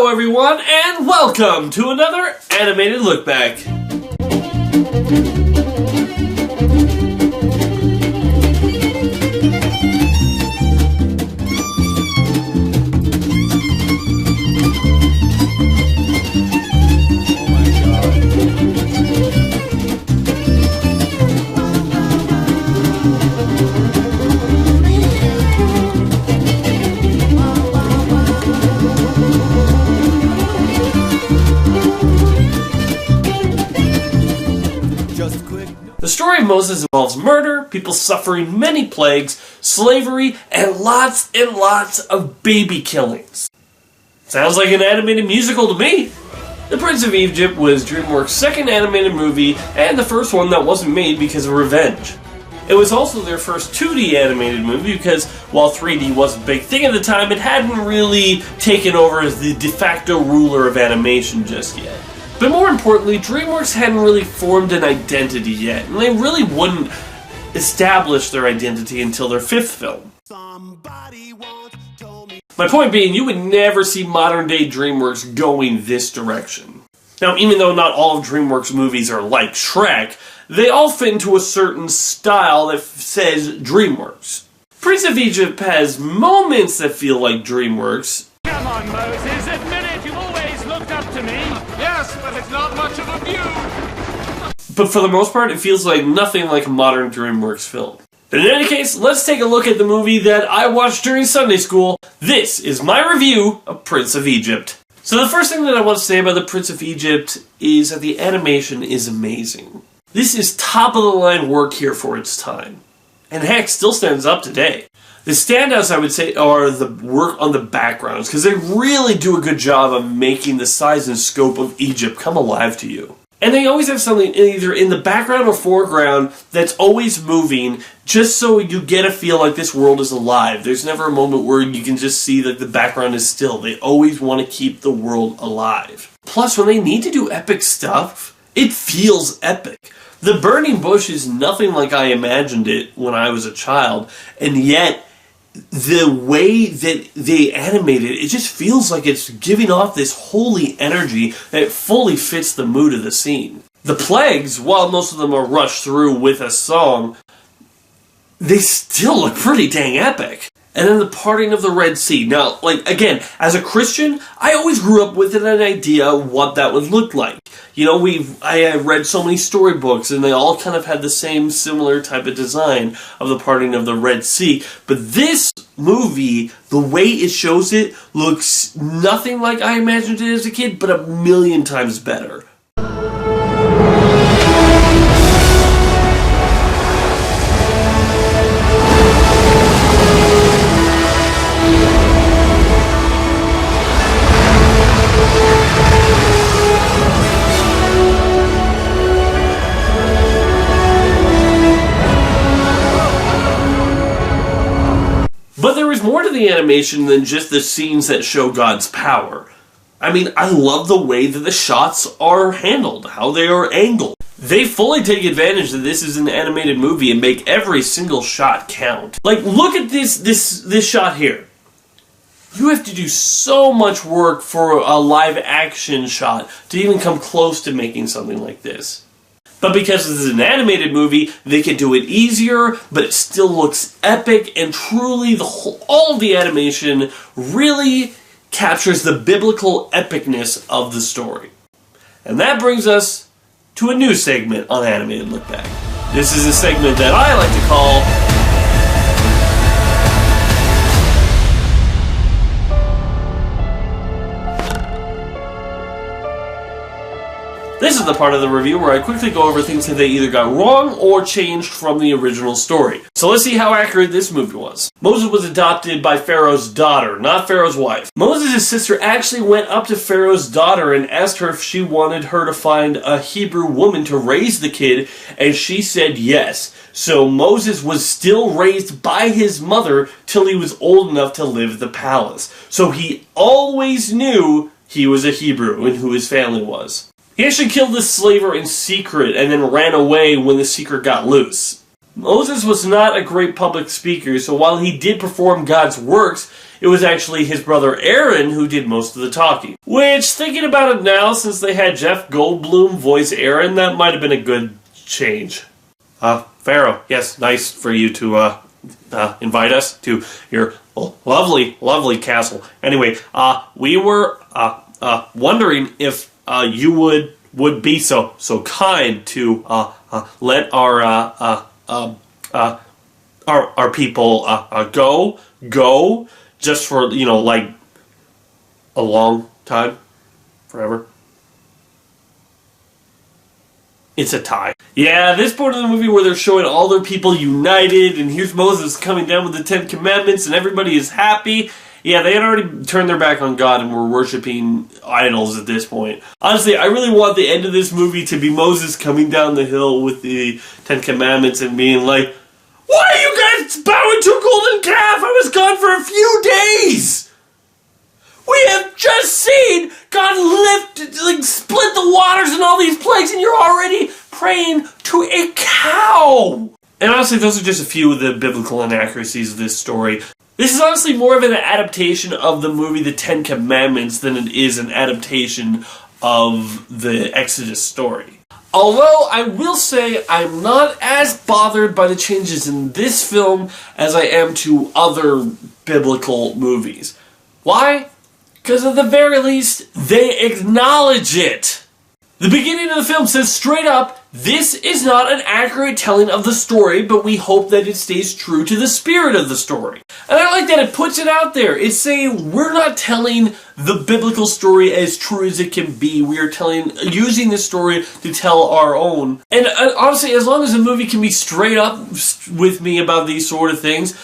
Hello everyone, and welcome to another animated look back. The story of Moses involves murder, people suffering many plagues, slavery, and lots of baby killings. Sounds like an animated musical to me. The Prince of Egypt was Dreamworks' second animated movie, and the first one that wasn't made because of revenge. It was also their first 2D animated movie because, while 3D was a big thing at the time, it hadn't really taken over as the de facto ruler of animation just yet. But more importantly, Dreamworks hadn't really formed an identity yet, and they really wouldn't establish their identity until their fifth film. My point being, you would never see modern-day Dreamworks going this direction. Now, even though not all of Dreamworks movies are like Shrek, they all fit into a certain style that says Dreamworks. Prince of Egypt has moments that feel like Dreamworks. Come on, Moses, admit it, you've always looked up to me. Yes, but it's not much of a view. But for the most part, it feels like nothing like a modern Dreamworks film. But in any case, let's take a look at the movie that I watched during Sunday school. This is my review of Prince of Egypt. So the first thing that I want to say about the Prince of Egypt is that the animation is amazing. This is top-of-the-line work here for its time. And heck, still stands up today. The standouts, I would say, are the work on the backgrounds, because they really do a good job of making the size and scope of Egypt come alive to you. And they always have something either in the background or foreground that's always moving, just so you get a feel like this world is alive. There's never a moment where you can just see that the background is still. They always want to keep the world alive. Plus, when they need to do epic stuff, it feels epic. The burning bush is nothing like I imagined it when I was a child, and yet the way that they animate it, it just feels like it's giving off this holy energy that fully fits the mood of the scene. The plagues, while most of them are rushed through with a song, they still look pretty dang epic. And then the parting of the Red Sea. Now, again, as a Christian, I always grew up with an idea of what that would look like. You know, I read so many storybooks, and they all kind of had the same similar type of design of the parting of the Red Sea. But this movie, the way it shows it, looks nothing like I imagined it as a kid, but a million times better. But there is more to the animation than just the scenes that show God's power. I mean, I love the way that the shots are handled, how they are angled. They fully take advantage that this is an animated movie and make every single shot count. Like, look at this shot here. You have to do so much work for a live action shot to even come close to making something like this. But because this is an animated movie, they can do it easier, but it still looks epic, and truly all of the animation really captures the biblical epicness of the story. And that brings us to a new segment on Animated Look Back. This is a segment that I like to call This is the part of the review where I quickly go over things that they either got wrong or changed from the original story. So let's see how accurate this movie was. Moses was adopted by Pharaoh's daughter, not Pharaoh's wife. Moses' sister actually went up to Pharaoh's daughter and asked her if she wanted her to find a Hebrew woman to raise the kid, and she said yes. So Moses was still raised by his mother till he was old enough to live in the palace. So he always knew he was a Hebrew and who his family was. He actually killed the slaver in secret and then ran away when the secret got loose. Moses was not a great public speaker, so while he did perform God's works, it was actually his brother Aaron who did most of the talking. Which, thinking about it now, since they had Jeff Goldblum voice Aaron, that might have been a good change. Pharaoh, yes, nice for you to invite us to your lovely, lovely castle. Anyway, we were wondering if you would be so kind to let our people go just for, like a long time, forever. It's a tie. Yeah, this point of the movie where they're showing all their people united, and here's Moses coming down with the 10 Commandments, and everybody is happy. Yeah, they had already turned their back on God and were worshiping idols at this point. Honestly, I really want the end of this movie to be Moses coming down the hill with the 10 Commandments and being like, "Why are you guys bowing to a golden calf? I was gone for a few days! We have just seen God split the waters and all these plagues, and you're already praying to a cow!" And honestly, those are just a few of the biblical inaccuracies of this story. This is honestly more of an adaptation of the movie The 10 Commandments than it is an adaptation of the Exodus story. Although, I will say, I'm not as bothered by the changes in this film as I am to other biblical movies. Why? Because at the very least, they acknowledge it. The beginning of the film says straight up, this is not an accurate telling of the story, but we hope that it stays true to the spirit of the story. And I like that it puts it out there. It's saying we're not telling the biblical story as true as it can be. We are using this story to tell our own. And honestly, as long as the movie can be straight up with me about these sort of things,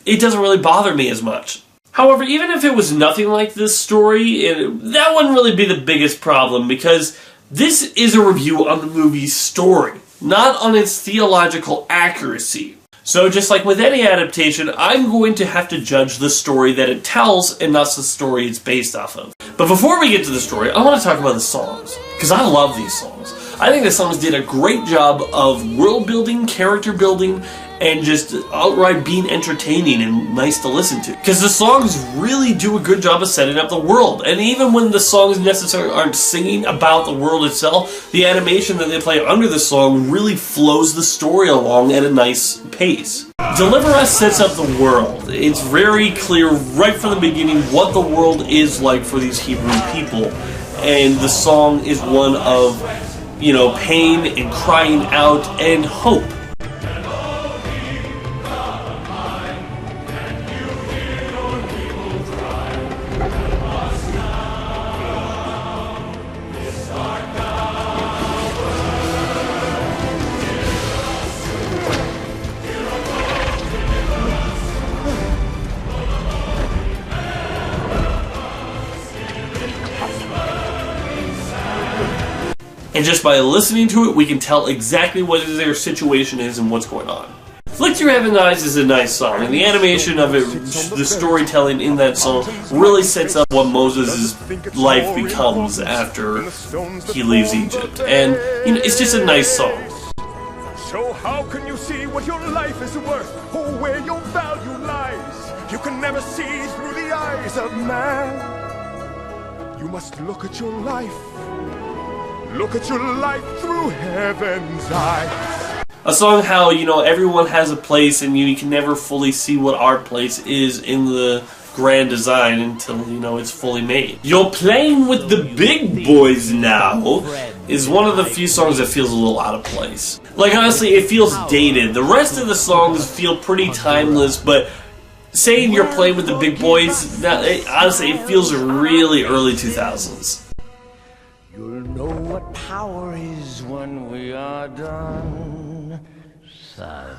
it doesn't really bother me as much. However, even if it was nothing like this story, that wouldn't really be the biggest problem, because this is a review on the movie's story, not on its theological accuracy. So just like with any adaptation, I'm going to have to judge the story that it tells and not the story it's based off of. But before we get to the story, I want to talk about the songs, because I love these songs. I think the songs did a great job of world building, character building, and just outright being entertaining and nice to listen to. Because the songs really do a good job of setting up the world. And even when the songs necessarily aren't singing about the world itself, the animation that they play under the song really flows the story along at a nice pace. Deliver Us sets up the world. It's very clear right from the beginning what the world is like for these Hebrew people. And the song is one of, pain and crying out and hope. And just by listening to it, we can tell exactly what their situation is and what's going on. Flick Through Heaven's Eyes is a nice song, and the animation of it, the storytelling in that song, really sets up what Moses' life becomes after he leaves Egypt. And, it's just a nice song. So how can you see what your life is worth, or where your value lies? You can never see through the eyes of man. You must look at your life. Look at your life through heaven's eyes. A song how, everyone has a place and you can never fully see what our place is in the grand design until, it's fully made. You're Playing with the Big Boys Now is one of the few songs that feels a little out of place. Like, honestly, it feels dated. The rest of the songs feel pretty timeless, but saying you're playing with the big boys, honestly, it feels really early 2000s. You'll know what power is when we are done, son.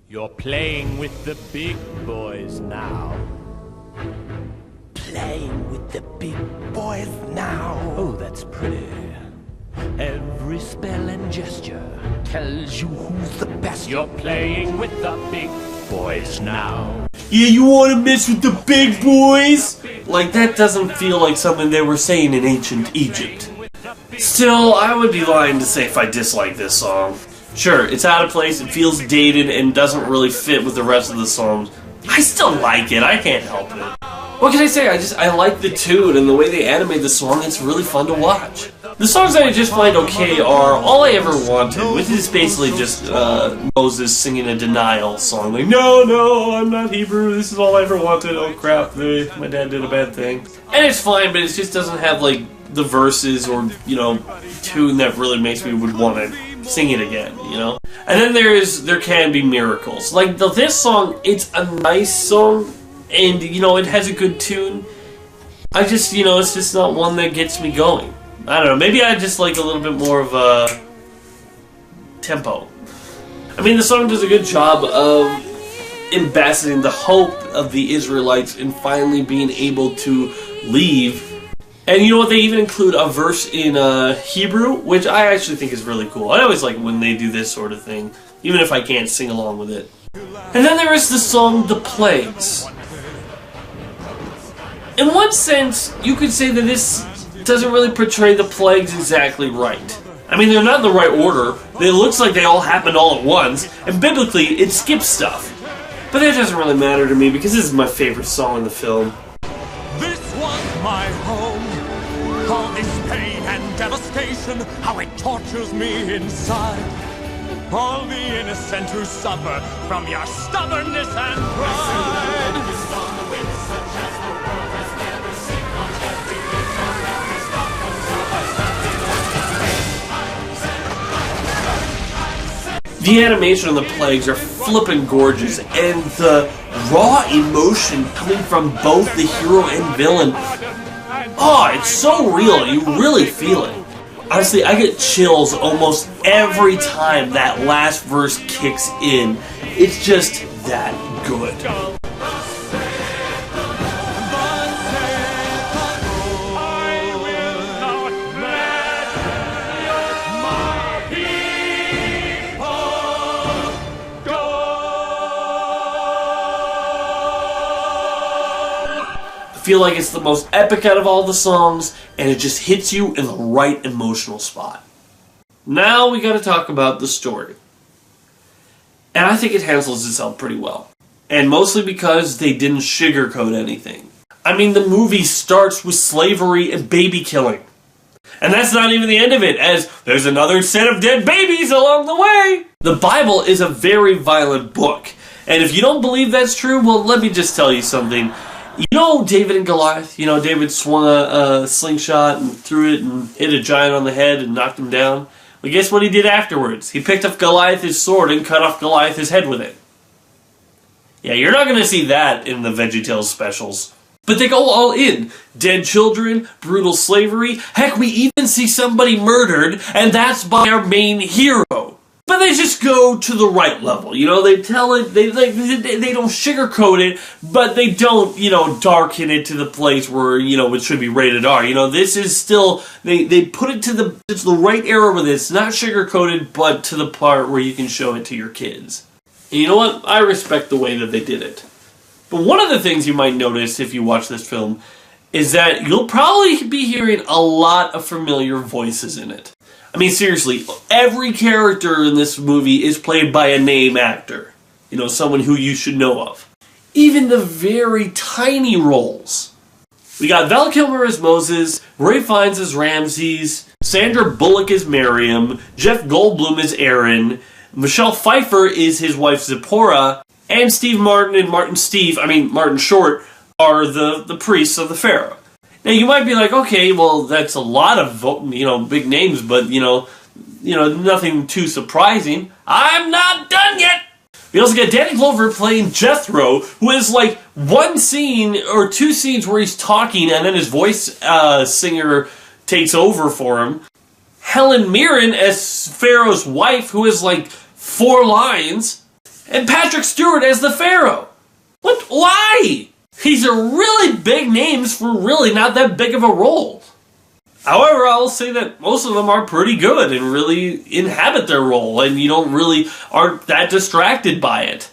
You're playing with the big boys now. Playing with the big boys now. Oh, that's pretty. Every spell and gesture Tells you who's the best. You're playing with the big boys now. Yeah, you want to mess with the big boys? Like, that doesn't feel like something they were saying in ancient Egypt. Still, I would be lying to say if I dislike this song. Sure, it's out of place, it feels dated, and doesn't really fit with the rest of the songs. I still like it. I can't help it. What can I say? I like the tune and the way they animate the song. It's really fun to watch. The songs that I just find okay are All I Ever Wanted, which is basically just Moses singing a denial song. Like, no, I'm not Hebrew, this is all I ever wanted, oh crap, my dad did a bad thing. And it's fine, but it just doesn't have, like, the verses or, tune that really makes me would want to sing it again, And then There Can Be Miracles. Like, this song, it's a nice song, and, it has a good tune. I just, it's just not one that gets me going. I don't know, maybe I just like a little bit more of a tempo. I mean, the song does a good job of embodying the hope of the Israelites in finally being able to leave. And you know what, they even include a verse in Hebrew, which I actually think is really cool. I always like when they do this sort of thing, even if I can't sing along with it. And then there is the song The Plagues. In one sense, you could say that this doesn't really portray the plagues exactly right. I mean, they're not in the right order. It looks like they all happened all at once, and biblically, it skips stuff. But that doesn't really matter to me, because this is my favorite song in the film. This was my home. All this pain and devastation, how it tortures me inside. All the innocent who suffer from your stubbornness and pride. The animation of the plagues are flippin' gorgeous, and the raw emotion coming from both the hero and villain, it's so real, you really feel it. Honestly, I get chills almost every time that last verse kicks in. It's just that good. I feel like it's the most epic out of all the songs, and it just hits you in the right emotional spot. Now we gotta talk about the story. And I think it handles itself pretty well. And mostly because they didn't sugarcoat anything. I mean, the movie starts with slavery and baby killing. And that's not even the end of it, as there's another set of dead babies along the way! The Bible is a very violent book. And if you don't believe that's true, well, let me just tell you something. You know David and Goliath? David swung a slingshot and threw it and hit a giant on the head and knocked him down? Well, guess what he did afterwards? He picked up Goliath's sword and cut off Goliath's head with it. Yeah, you're not going to see that in the VeggieTales specials. But they go all in. Dead children, brutal slavery, heck, we even see somebody murdered, and that's by our main hero. But they just go to the right level, they tell it, they don't sugarcoat it, but they don't, darken it to the place where, it should be rated R. This is still, they put it to the right era with it. It's not sugarcoated, but to the part where you can show it to your kids. And you know what? I respect the way that they did it. But one of the things you might notice if you watch this film is that you'll probably be hearing a lot of familiar voices in it. I mean, seriously, every character in this movie is played by a name actor. Someone who you should know of. Even the very tiny roles. We got Val Kilmer as Moses, Ray Fiennes as Ramses, Sandra Bullock as Miriam, Jeff Goldblum as Aaron, Michelle Pfeiffer is his wife Zipporah, and Steve Martin and Martin Short are the priests of the Pharaoh. Now, you might be like, okay, well, that's a lot of, big names, but, nothing too surprising. I'm not done yet! We also got Danny Glover playing Jethro, who has, one scene or two scenes where he's talking, and then his voice singer takes over for him. Helen Mirren as Pharaoh's wife, who has, 4 lines. And Patrick Stewart as the Pharaoh. What? Why? These are really big names for really not that big of a role. However, I'll say that most of them are pretty good and really inhabit their role, and you aren't that distracted by it.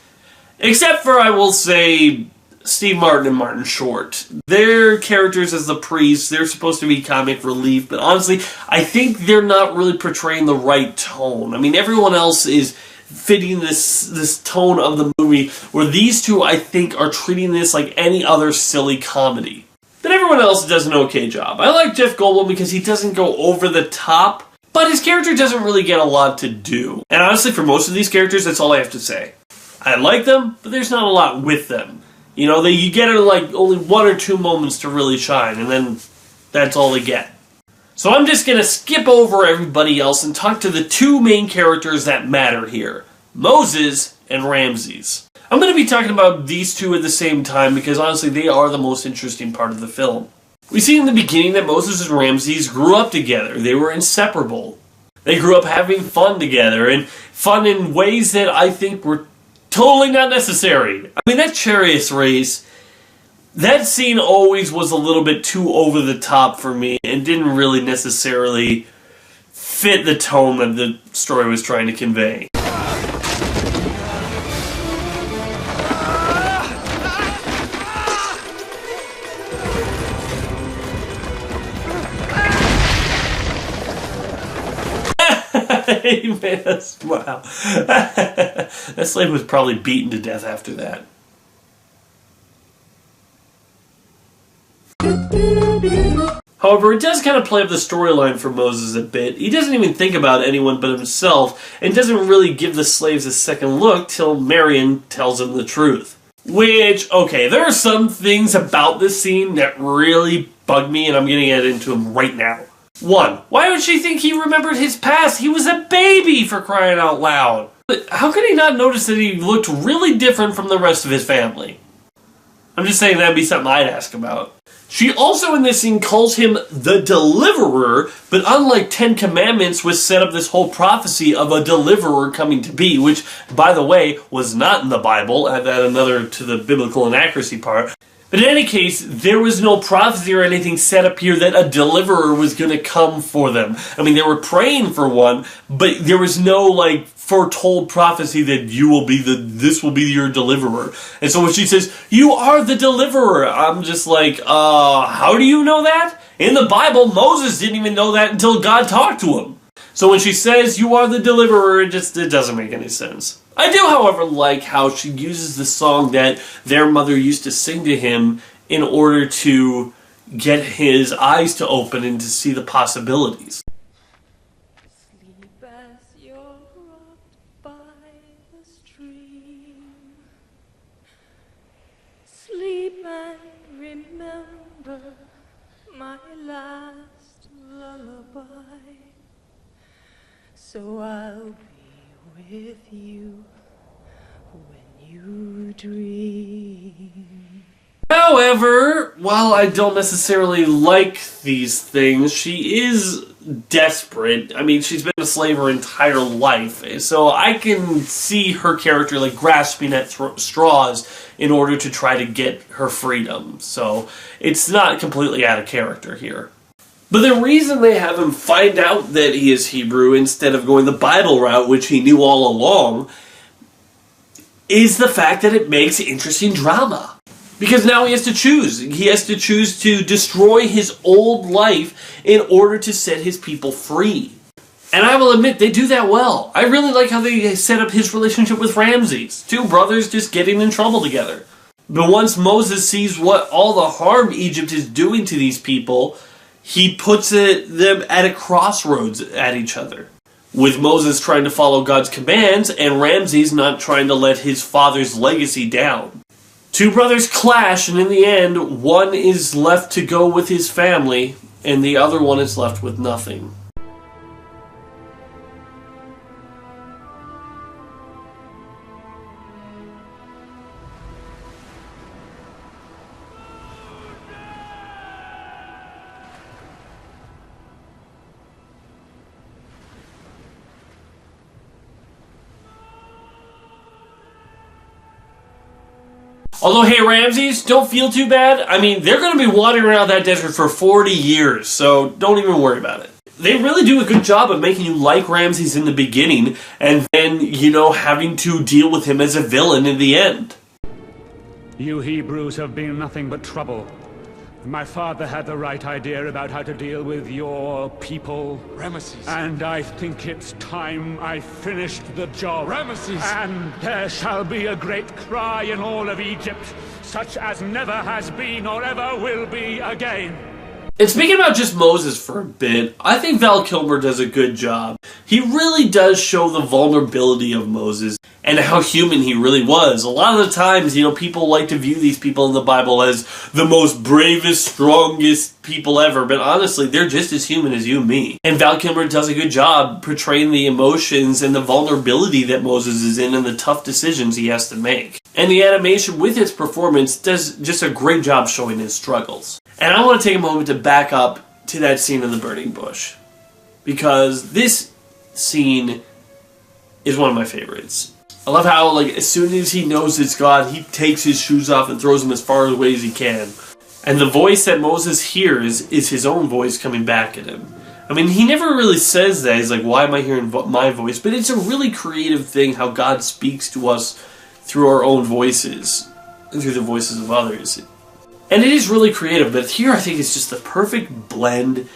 Except for, I will say, Steve Martin and Martin Short. Their characters as the priests, they're supposed to be comic relief, but honestly, I think they're not really portraying the right tone. I mean, everyone else is fitting this tone of the movie, where these two, I think, are treating this like any other silly comedy. But everyone else does an okay job. I like Jeff Goldblum because he doesn't go over the top, but his character doesn't really get a lot to do. And honestly, for most of these characters, that's all I have to say. I like them, but there's not a lot with them. You know, you get like only 1 or 2 moments to really shine, and then that's all they get. So I'm just going to skip over everybody else and talk to the 2 main characters that matter here. Moses and Ramses. I'm going to be talking about these 2 at the same time because honestly they are the most interesting part of the film. We see in the beginning that Moses and Ramses grew up together. They were inseparable. They grew up having fun together, and fun in ways that I think were totally not necessary. I mean, that chariot race, that scene always was a little bit too over the top for me and didn't really necessarily fit the tone that the story was trying to convey. He made us smile. That slave was probably beaten to death after that. However, it does kind of play up the storyline for Moses a bit. He doesn't even think about anyone but himself, and doesn't really give the slaves a second look till Marion tells him the truth. Which, okay, there are some things about this scene that really bug me, and I'm going to get into them right now. 1. Why would she think he remembered his past? He was a baby, for crying out loud. But how could he not notice that he looked really different from the rest of his family? I'm just saying that'd be something I'd ask about. She also in this scene calls him the deliverer, but unlike 10 Commandments, which set up this whole prophecy of a deliverer coming to be, which, by the way, was not in the Bible, add that another to the biblical inaccuracy part. But in any case, there was no prophecy or anything set up here that a deliverer was going to come for them. I mean, they were praying for one, but there was no, like, foretold prophecy that this will be your deliverer. And so when she says, "You are the deliverer," I'm just like, how do you know that? In the Bible, Moses didn't even know that until God talked to him. So when she says, "You are the deliverer," it doesn't make any sense. I do, however, like how she uses the song that their mother used to sing to him in order to get his eyes to open and to see the possibilities. Sleep as you're rocked by the stream. Sleep and remember my last lullaby. So I'll be with you when you dream. However, while I don't necessarily like these things, she is desperate. I mean, she's been a slave her entire life, so I can see her character like grasping at straws in order to try to get her freedom. So it's not completely out of character here. But the reason they have him find out that he is Hebrew instead of going the Bible route, which he knew all along, is the fact that it makes interesting drama. Because now he has to choose. He has to choose to destroy his old life in order to set his people free. And I will admit, they do that well. I really like how they set up his relationship with Ramses. 2 brothers just getting in trouble together. But once Moses sees what all the harm Egypt is doing to these people, he puts them at a crossroads at each other. With Moses trying to follow God's commands, and Ramses not trying to let his father's legacy down. 2 brothers clash, and in the end, one is left to go with his family, and the other one is left with nothing. Although, hey, Ramses, don't feel too bad. I mean, they're going to be wandering around that desert for 40 years, so don't even worry about it. They really do a good job of making you like Ramses in the beginning, and then, having to deal with him as a villain in the end. You Hebrews have been nothing but trouble. My father had the right idea about how to deal with your people. Ramesses. And I think it's time I finished the job. Ramesses. And there shall be a great cry in all of Egypt, such as never has been or ever will be again. And speaking about just Moses for a bit, I think Val Kilmer does a good job. He really does show the vulnerability of Moses and how human he really was. A lot of the times, people like to view these people in the Bible as the most bravest, strongest people ever, but honestly, they're just as human as you and me. And Val Kilmer does a good job portraying the emotions and the vulnerability that Moses is in and the tough decisions he has to make. And the animation with his performance does just a great job showing his struggles. And I want to take a moment to back up to that scene in the burning bush, because this scene is one of my favorites. I love how, as soon as he knows it's God, he takes his shoes off and throws them as far away as he can. And the voice that Moses hears is his own voice coming back at him. I mean, he never really says that. He's like, why am I hearing my voice? But it's a really creative thing how God speaks to us through our own voices and through the voices of others. And it is really creative, but here I think it's just the perfect blend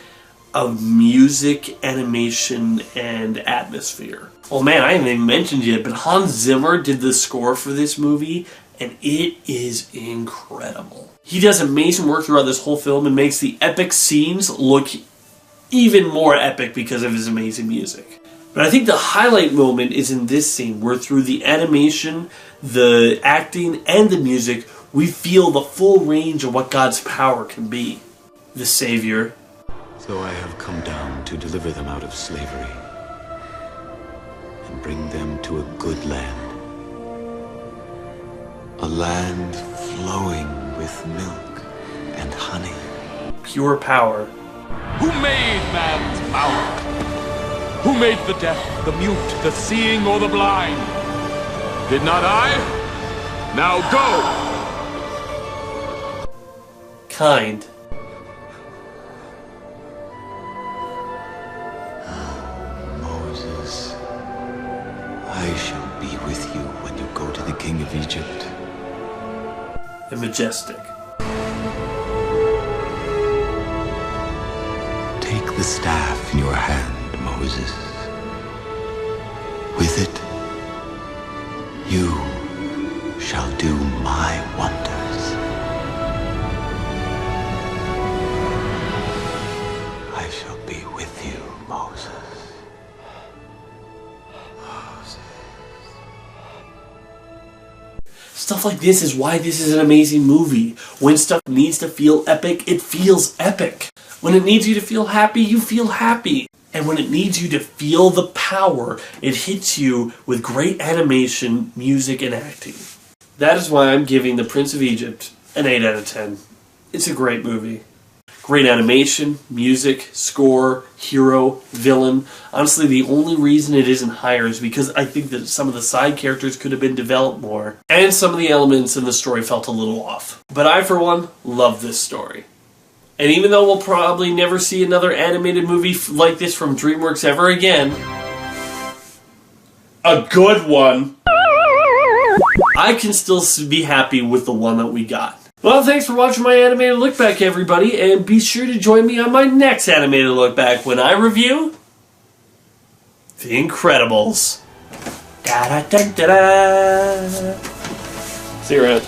of music, animation, and atmosphere. Oh man, I haven't even mentioned yet, but Hans Zimmer did the score for this movie, and it is incredible. He does amazing work throughout this whole film and makes the epic scenes look even more epic because of his amazing music. But I think the highlight moment is in this scene, where through the animation, the acting, and the music, we feel the full range of what God's power can be. The Savior. So I have come down to deliver them out of slavery and bring them to a good land. A land flowing with milk and honey. Pure power. Who made man's power? Who made the deaf, the mute, the seeing, or the blind? Did not I? Now go! Kind. Moses, I shall be with you when you go to the king of Egypt. And majestic. Take the staff in your hand, Moses. With it, you shall do my wonders. I shall be with you, Moses. Stuff like this is why this is an amazing movie. When stuff needs to feel epic, it feels epic. When it needs you to feel happy, you feel happy. And when it needs you to feel the power, it hits you with great animation, music, and acting. That is why I'm giving The Prince of Egypt an 8 out of 10. It's a great movie. Great animation, music, score, hero, villain. Honestly, the only reason it isn't higher is because I think that some of the side characters could have been developed more, and some of the elements in the story felt a little off. But I, for one, love this story. And even though we'll probably never see another animated movie like this from Dreamworks ever again, a good one, I can still be happy with the one that we got. Well, thanks for watching my animated look back, everybody, and be sure to join me on my next animated look back when I review The Incredibles. Da-da-da-da-da. See you around.